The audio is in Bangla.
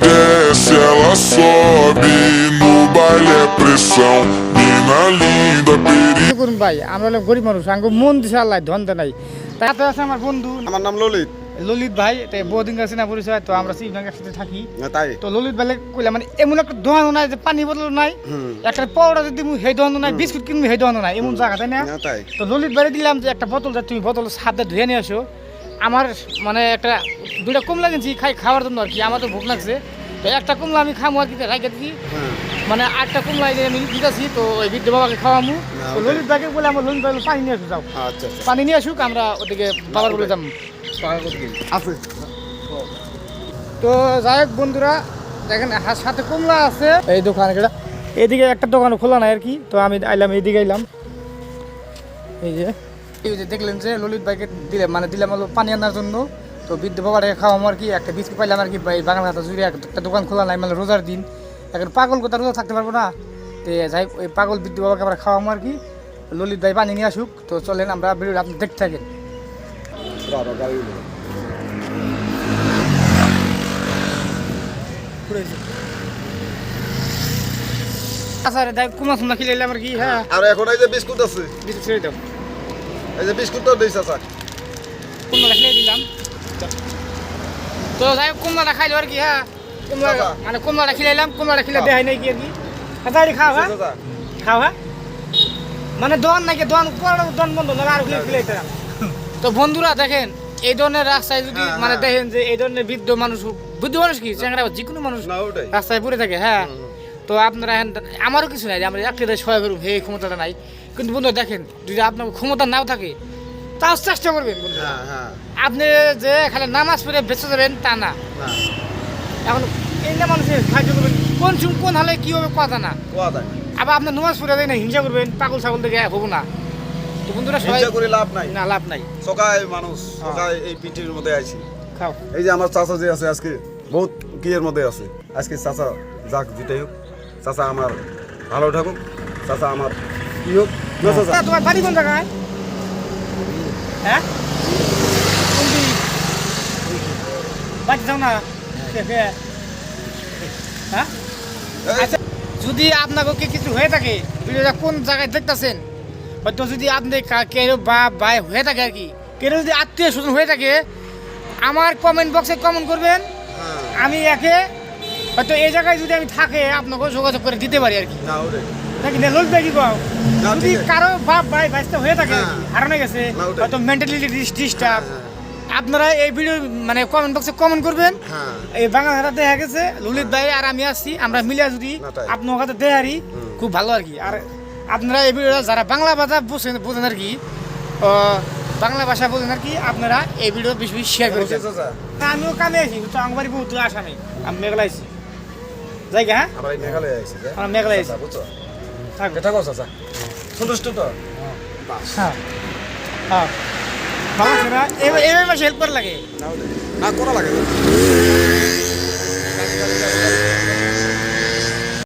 desce, ela sobe, no baile é pressão. Mina linda, perigo. করুন ভাই আমরা হলাম গরিব মানুষ আঙ্গ মন দিছে আল্লাহ ধন দে নাই তাতে আছে আমার বন্ধু আমার নাম ললিত। ললিত ভাই তাই বহুদিন কাছে না পরিচয় তো আমরা শিবনাঙ্গ একসাথে থাকি তাই তো ললিত ভাই কইলাম মানে এমন একটা দোকান নাই যে পানি বোতল নাই একটা পাউডার যদি সেই দোকান নাই বিস্কুট কিনবি সেই দোকান নাই এমন জায়গা তাই না তাই তো ললিত ভাই দিলাম যে একটা বোতল তুমি বোতল সাথে ধুয়ে নিয়ে আসো আমার মানে একটা দুইটা কমলা কিনছি খাওয়ার জন্য আর কি আমার তো ভোগ লাগছে তো একটা কমলা আমি খামো আর কি রাখে দিই মানে আটটা কমলা আমি দিতেছি তো ওই বৃদ্ধ বাবাকে খাওয়ামু তো ললিত ভাইকে বলে আমার ললিত ভাই পানি নিয়ে আসো যাও আচ্ছা পানি নিয়ে আসুক আমরা ওদিকে বাবার বলে যাবো আছে। তো যাই হোক বন্ধুরা দেখেন সাথে কমলা আছে এই দোকানে এদিকে একটা দোকান খোলা নাই আর কি তো আমি আইলাম এইদিকে আইলাম এই যে দেখলেন যে ললিত ভাইকে দিলাম হলো পানি আনার জন্য তো বৃদ্ধ বাবাটাকে খাওয়াম আর কি একটা বিস্কুট পাইলাম আর কি বাগান হাতা জুড়ে একটা দোকান খোলা নাই মানে রোজার দিন এখন পাগল কথা রোজা থাকতে পারবো না তো যাই ওই পাগল বৃদ্ধ বাবাকে আমরা খাওয়াম আর কি ললিত ভাই পানি নিয়ে আসুক তো চলেন আমরা ভিডিওটা আপনি দেখতে থাকেন আচ্ছা দেখ কুমা সুমা খেলে এলাম আর কি হ্যাঁ আর এখন এই যে বিস্কুট আছে, বিস্কুট ছেড়ে দাও এই যে বিস্কুট তো দিস আছে। কুমড়াটা খেলে দিলাম তো যাই হোক কুমড়াটা খাইলো আর কি হ্যাঁ কুমড়া মানে কুমড়াটা খেলাইলাম কুমড়াটা খেলে দেখাই নাই কি আর কি আচ্ছা খাও হ্যাঁ খাও হ্যাঁ মানে দোকান নাকি দোকান বন্ধ না আর খেলাইতাম তো বন্ধুরা দেখেন এই ধরনের রাস্তায় যদি মানে দেখেন যে এই ধরনের বৃদ্ধ মানুষ কি চ্যাংরা যে কোনো মানুষ রাস্তায় পড়ে থাকে হ্যাঁ তো আপনারা আমারও কিছু নাই আমরা একটা সহায় করব এই ক্ষমতাটা নাই কিন্তু বন্ধু দেখেন যদি আপনার ক্ষমতা নাও থাকে তাও চেষ্টা করবেন বন্ধু আপনি যে খালি নামাজ পড়ে বেঁচে যাবেন তা না এখন এই না মানুষের সাহায্য করবেন কোন হলে কি হবে কথা না আবার আপনার নামাজ পড়ে দেয় না হিংসা করবেন পাগল ছাগল থেকে হবো না তো বন্ধুরা সবাই করে লাভ নাই, না লাভ নাই সকায় মানুষ সকায় এই পিটির মধ্যে আইছি। খাও এই যে আমার চাচা যে আছে আজকে বহুত কিয়ের মধ্যে আছে আজকে চাচা যাক যেটাই হোক চাচা আমার ভালো থাকুক চাচা আমার কি হোক না চাচা তোমার বাড়ি কোন জায়গায় হ্যাঁ কোন দিক বাড়ি যাও না হ্যাঁ আচ্ছা যদি আপনাকে কিছু হয়ে থাকে ভিডিওটা কোন জায়গায় দেখতেছেন হয়তো যদি আপনি কেউ বা ভাই হয়ে থাকে আর কি কেউ যদি আত্মীয় স্বজন হয়ে থাকে আমার কমেন্ট বক্সে কমেন্ট করবেন আমি একে হয়তো এই জায়গায় যদি আমি থাকে আপনাকে যোগাযোগ করে দিতে পারি আর কি নাকি লোক দেখি যদি কারো বাপ ভাই ভাইস্তা হয়ে থাকে হারানো গেছে হয়তো মেন্টালি ডিস্টার্ব আপনারা এই ভিডিও মানে কমেন্ট বক্সে কমেন্ট করবেন এই বাংলা হাতে দেখা গেছে ললিত ভাই আর আমি আসছি আমরা মিলে যদি আপনার হাতে দেহারি খুব ভালো আর কি আর আপনারা এই ভিডিওটা যারা বাংলা ভাষা বোঝেন আর কি বাংলা ভাষা বোঝেন আর কি আপনারা এই ভিডিও বেশি বেশি শেয়ার করে আমিও কামে আছি তো আমার বাড়ি বহুত আসামে আমি মেঘালয় আছি জায়গা হ্যাঁ মেঘালয় আইছি আমরা মেঘালয় আছি থাকো চাচা সন্তুষ্ট তো হ্যাঁ হ্যাঁ এবার মাসে হেল্প করা লাগে না করা লাগে